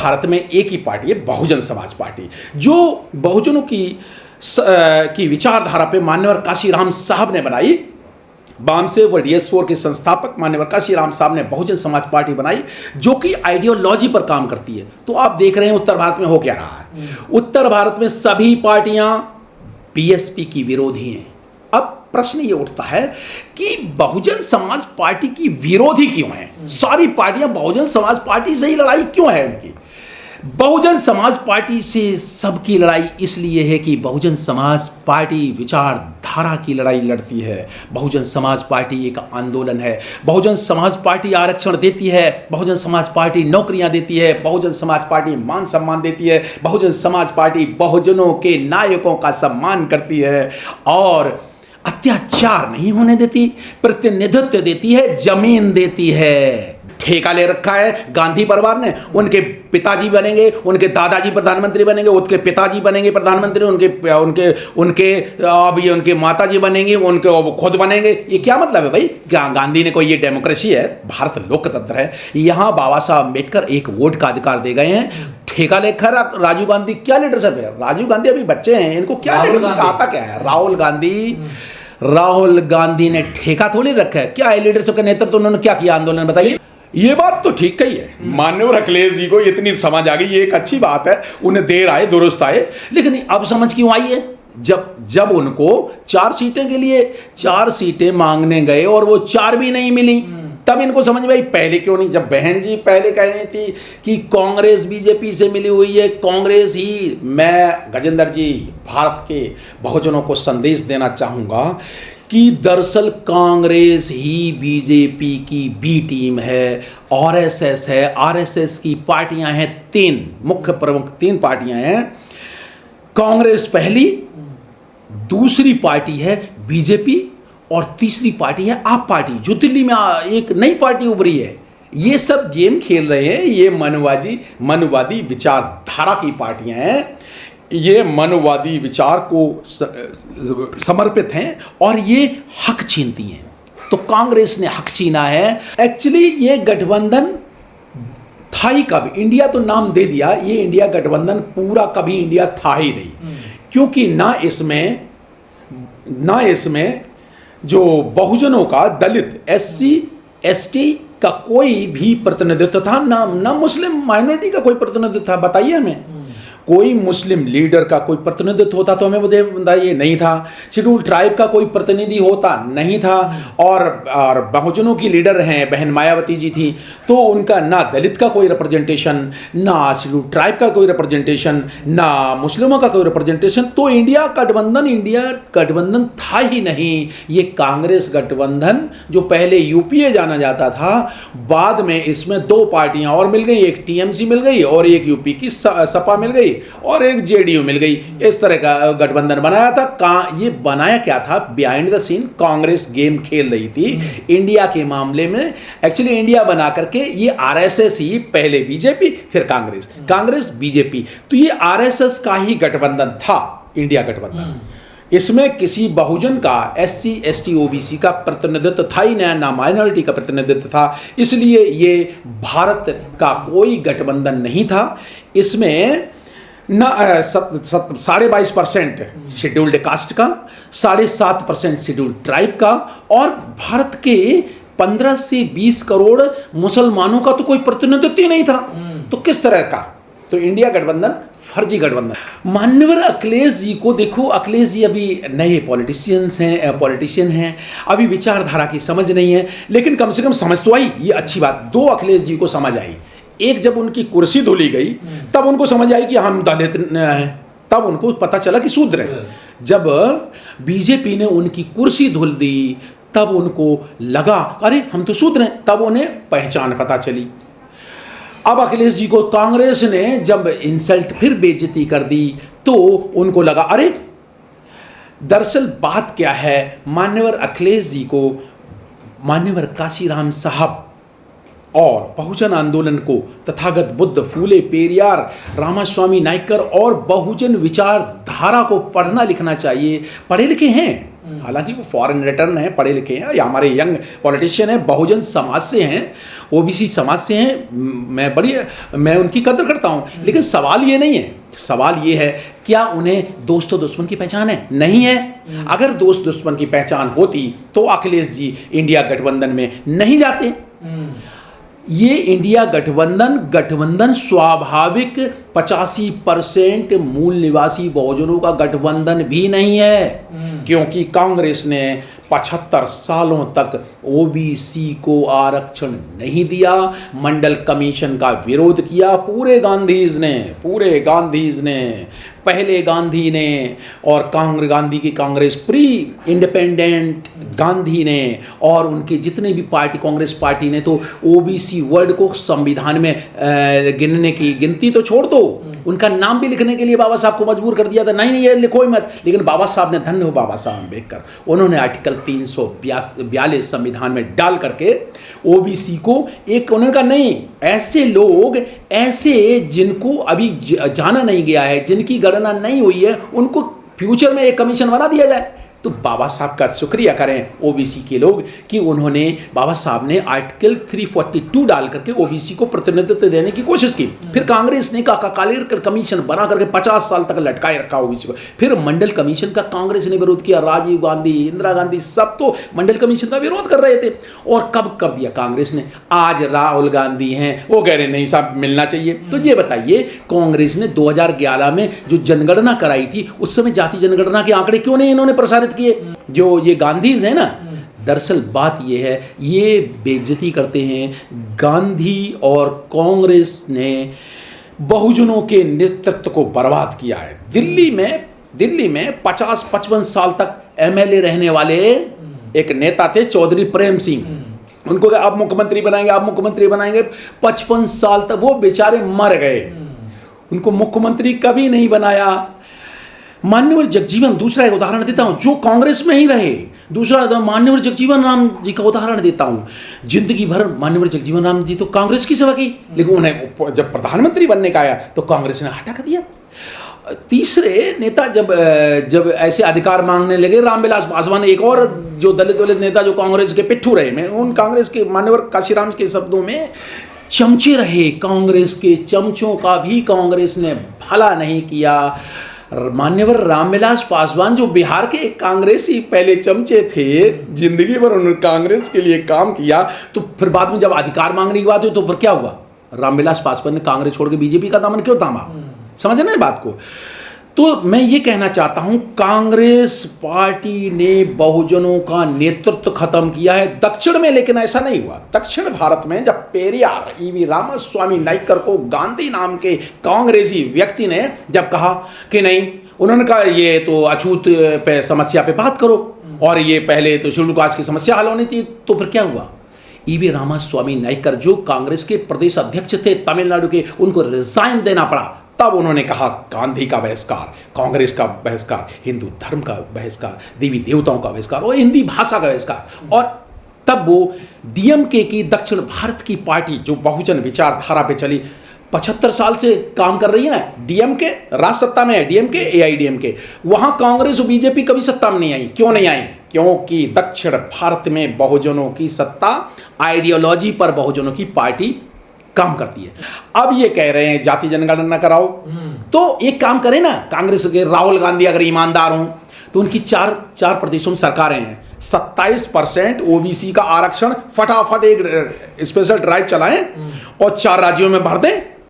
भारत में एक ही पार्टी है, बहुजन समाज पार्टी, जो बहुजनों की विचारधारा पे मान्यवर काशीराम साहब ने बनाई। वाम से वो DS4 के संस्थापक मान्यवर काशीराम साहब ने बहुजन समाज पार्टी बनाई, जो कि आइडियोलॉजी पर काम करती है। तो आप देख रहे हैं उत्तर भारत में हो क्या रहा है। उत्तर भारत में सभी पार्टियां BSP की विरोधी हैं। अब प्रश्न ये उठता है कि बहुजन समाज पार्टी की विरोधी क्यों है? सारी पार्टियां बहुजन समाज पार्टी से ही लड़ाई क्यों है उनकी? बहुजन समाज पार्टी से सबकी लड़ाई इसलिए है कि बहुजन समाज पार्टी विचारधारा की लड़ाई लड़ती है। बहुजन समाज पार्टी एक आंदोलन है। बहुजन समाज पार्टी आरक्षण देती है। बहुजन समाज पार्टी नौकरियां देती है। बहुजन समाज पार्टी मान सम्मान देती है। बहुजन समाज पार्टी बहुजनों के नायकों का सम्मान करती है और अत्याचार नहीं होने देती, प्रतिनिधित्व देती है, जमीन देती है। ठेका ले रखा है गांधी परिवार ने, उनके पिताजी बनेंगे, उनके दादाजी प्रधानमंत्री बनेंगे, उनके पिताजी बनेंगे प्रधानमंत्री, अब ये उनके माताजी बनेंगे, उनके खुद बनेंगे। ये क्या मतलब है भाई? गांधी ने कोई ये डेमोक्रेसी है? भारत लोकतंत्र है। यहाँ बाबा साहब अम्बेडकर एक वोट का अधिकार दे गए हैं। ठेका लेकर राजीव गांधी क्या लीडरशिप है? राजीव गांधी अभी बच्चे हैं, इनको क्या लीडरशिप आता क्या है? राहुल गांधी ने ठेका थोड़ी रखा है। क्या है लीडरशिप का नेतृत्व? उन्होंने क्या किया आंदोलन बताइए। ये बात तो ठीक कही है, मान्यवर अखिलेश जी को इतनी समझ आ गई, ये एक अच्छी बात है। उन्हें देर आए दुरुस्त आए, लेकिन अब समझ क्यों आई है? जब उनको 4 सीटें के लिए 4 सीटें मांगने गए और वो 4 भी नहीं मिली, तब इनको समझ में आई। पहले क्यों नहीं? जब बहन जी पहले कह रही थी कि कांग्रेस BJP से मिली हुई है, कांग्रेस ही, मैं गजेंद्र जी भारत के बहुजनों को संदेश देना चाहूंगा कि दरअसल कांग्रेस ही BJP की B टीम है, RSS है। RSS की पार्टियां हैं 3 मुख्य प्रमुख 3 पार्टियां हैं। कांग्रेस पहली, दूसरी पार्टी है BJP और तीसरी पार्टी है आप पार्टी, जो दिल्ली में एक नई पार्टी उभरी है। ये सब गेम खेल रहे हैं। ये मनुवादी विचारधारा की पार्टियां हैं। ये मनुवादी विचार को समर्पित हैं और ये हक छीनती हैं। तो कांग्रेस ने हक छीना है। एक्चुअली ये गठबंधन था ही कब? इंडिया तो नाम दे दिया, ये इंडिया गठबंधन पूरा कभी इंडिया था ही नहीं, क्योंकि ना इसमें जो बहुजनों का, दलित, SC ST का कोई भी प्रतिनिधित्व था, ना मुस्लिम माइनॉरिटी का कोई प्रतिनिधित्व था। बताइए हमें, कोई मुस्लिम लीडर का कोई प्रतिनिधित्व होता तो हमें बताइए, नहीं था। शेड्यूल ट्राइब का कोई प्रतिनिधि होता, नहीं था। और बहुजनों की लीडर हैं बहन मायावती जी थी, तो उनका ना दलित का कोई रिप्रेजेंटेशन, ना शेड्यूल ट्राइब का कोई रिप्रेजेंटेशन, ना मुस्लिमों का कोई रिप्रेजेंटेशन। तो इंडिया गठबंधन था ही नहीं। ये कांग्रेस गठबंधन, जो पहले UPA जाना जाता था, बाद में इसमें 2 पार्टियां और मिल गई, एक TMC मिल गई और एक UP की सपा मिल गई और एक JDU मिल गई। इस तरह का गठबंधन बनाया था। ये बनाया क्या था? Behind the scene Congress game खेल रही थी इंडिया के मामले में। एक्चुअली इंडिया बना करके ये RSS ही, पहले BJP फिर कांग्रेस BJP, तो ये RSS का ही गठबंधन था, इंडिया गठबंधन। इसमें किसी बहुजन का, SC ST OBC का प्रतिनिधित्व था ही नहीं, ना माइनॉरिटी का प्रतिनिधित्व था। इसलिए ये भारत का कोई गठबंधन नहीं था। इसमें ना 22.5% शेड्यूल्ड कास्ट का, 7.5% शेड्यूल्ड ट्राइब का, और भारत के 15 से 20 करोड़ मुसलमानों का तो कोई प्रतिनिधित्व ही नहीं था। तो किस तरह का? तो इंडिया गठबंधन फर्जी गठबंधन। मान्यवर अखिलेश जी को देखो, अखिलेश जी अभी नए पॉलिटिशियन हैं, अभी विचारधारा की समझ नहीं है, लेकिन कम से कम समझ तो आई। ये अच्छी बात, 2 अखिलेश जी को समझ आई। एक जब उनकी कुर्सी धुली गई, तब उनको समझ आई कि हम दलित हैं, तब उनको पता चला कि शूद्र हैं। जब BJP ने उनकी कुर्सी धुल दी, तब उनको लगा अरे हम तो शूद्र हैं, तब उन्हें पहचान पता चली। अब अखिलेश जी को कांग्रेस ने जब इंसल्ट, फिर बेइज्जती कर दी, तो उनको लगा अरे दरअसल बात क्या है। मान्यवर अखिलेश जी को मान्यवर काशीराम साहब और बहुजन आंदोलन को, तथागत बुद्ध, फूले पेरियार, रामास्वामी नायकर और बहुजन विचारधारा को पढ़ना लिखना चाहिए। पढ़े लिखे हैं, हालांकि वो फॉरेन रिटर्न है, पढ़े लिखे हैं, या हमारे यंग पॉलिटिशियन हैं, बहुजन समाज से हैं, ओबीसी समाज से हैं, मैं उनकी कदर करता हूं। लेकिन सवाल ये नहीं है, सवाल ये है क्या उन्हें दोस्त दुश्मन की पहचान है? नहीं है। अगर दोस्त दुश्मन की पहचान होती तो अखिलेश जी इंडिया गठबंधन में नहीं जाते। ये इंडिया गठबंधन स्वाभाविक 85% मूल निवासी बहुजनों का गठबंधन भी नहीं है, क्योंकि कांग्रेस ने 75 सालों तक ओबीसी को आरक्षण नहीं दिया, मंडल कमीशन का विरोध किया। पूरे गांधीज ने पहले गांधी ने और गांधी की कांग्रेस प्री इंडिपेंडेंट गांधी ने और उनके जितने भी कांग्रेस पार्टी ने तो ओबीसी वर्ड को संविधान में गिनने की गिनती तो छोड़ दो, उनका नाम भी लिखने के लिए बाबा साहब को मजबूर कर दिया था, नहीं ये लिखो ही मत। लेकिन बाबा साहब ने, धन्य हो बाबा साहब अम्बेडकर, उन्होंने आर्टिकल 342 संविधान में डाल करके ओबीसी को एक, उन्होंने कहा नहीं, ऐसे लोग, ऐसे जिनको अभी जाना नहीं गया है, जिनकी गणना नहीं हुई है, उनको फ्यूचर में एक कमीशन बना दिया जाए। तो बाबा साहब का शुक्रिया करें ओबीसी के लोग कि उन्होंने, बाबा साहब ने आर्टिकल 342 डाल करके ओबीसी को प्रतिनिधित्व देने की कोशिश की। फिर कांग्रेस ने कालेकर कमीशन बना करके 50 साल तक लटकाए रखा ओबीसी को। फिर मंडल कमीशन का कांग्रेस ने विरोध किया, राजीव गांधी, इंदिरा गांधी सब तो मंडल कमीशन का विरोध कर रहे थे। और कब दिया कांग्रेस ने? आज राहुल गांधी हैं, वो कह रहे नहीं साहब मिलना चाहिए। तो ये बताइए, कांग्रेस ने 2011 में जो जनगणना कराई थी, उस समय जाति जनगणना के आंकड़े क्यों नहीं इन्होंने प्रसारित किए? जो ये गांधीज है ना, दरअसल बात ये है, ये बेइज्जती करते हैं। गांधी और कांग्रेस ने बहुजनों के नेतृत्व को बर्बाद किया है। दिल्ली में 50-55 साल तक एमएलए रहने वाले एक नेता थे, चौधरी प्रेम सिंह। उनको अब मुख्यमंत्री बनाएंगे, 55 साल तक वो बेचारे मर गए, उनको मुख्यमंत्री कभी नहीं बनाया। मान्यवर जगजीवन, दूसरा एक उदाहरण देता हूं, जो कांग्रेस में ही रहे, दूसरा मान्यवर जगजीवन राम जी का उदाहरण देता हूं। जिंदगी भर मान्यवर जगजीवन राम जी तो कांग्रेस की सेवा की, लेकिन उन्हें जब प्रधानमंत्री बनने का आया तो कांग्रेस ने हटा कर दिया। तीसरे नेता जब ऐसे अधिकार मांगने लगे, रामविलास पासवान, एक और जो दलित नेता जो कांग्रेस के पिट्ठू रहे, मैं उन कांग्रेस के मान्यवर काशीराम के शब्दों में चमचे रहे, कांग्रेस के चमचों का भी कांग्रेस ने भला नहीं किया। मान्यवर रामविलास पासवान जो बिहार के कांग्रेसी पहले चमचे थे, जिंदगी भर उन्होंने कांग्रेस के लिए काम किया, तो फिर बाद में जब अधिकार मांगने की बात हुई तो फिर क्या हुआ? रामविलास पासवान ने कांग्रेस छोड़ के बीजेपी का दामन क्यों थामा? समझ ना बात को? तो मैं ये कहना चाहता हूं, कांग्रेस पार्टी ने बहुजनों का नेतृत्व खत्म किया है दक्षिण में, लेकिन ऐसा नहीं हुआ। दक्षिण भारत में जब पेरियार ईवी रामास्वामी नाइकर को गांधी नाम के कांग्रेसी व्यक्ति ने जब कहा कि नहीं, उन्होंने कहा ये तो अछूत पे समस्या पे बात करो, और ये पहले तो शेड्यूल कास्ट की समस्या हल होनी थी, तो फिर क्या हुआ? ईवी रामास्वामी नाइकर जो कांग्रेस के प्रदेश अध्यक्ष थे तमिलनाडु के, उनको रिजाइन देना पड़ा। तब उन्होंने कहा गांधी का बहिष्कार, कांग्रेस का बहिष्कार, हिंदू धर्म का बहिष्कार, देवी देवताओं का बहिष्कार और हिंदी भाषा का बहिष्कार। और तब वो डीएमके की, दक्षिण भारत की पार्टी जो बहुजन विचारधारा पे चली, 75 साल से काम कर रही है ना, डीएमके राज सत्ता में है, डीएमके एआईडीएमके, वहां कांग्रेस और बीजेपी कभी सत्ता में नहीं आई। क्यों नहीं आई? क्योंकि दक्षिण भारत में बहुजनों की सत्ता, आइडियोलॉजी पर बहुजनों की पार्टी काम करती है। अब ये कह रहे हैं जाति जनगणना कराओ, तो एक काम करें ना, कांग्रेस के राहुल गांधी अगर ईमानदार हों तो उनकी चार प्रदेशों में सरकारें हैं, 27% ओबीसी का आरक्षण, फटाफट एक स्पेशल ड्राइव चलाएं और 4 राज्यों में भर दें,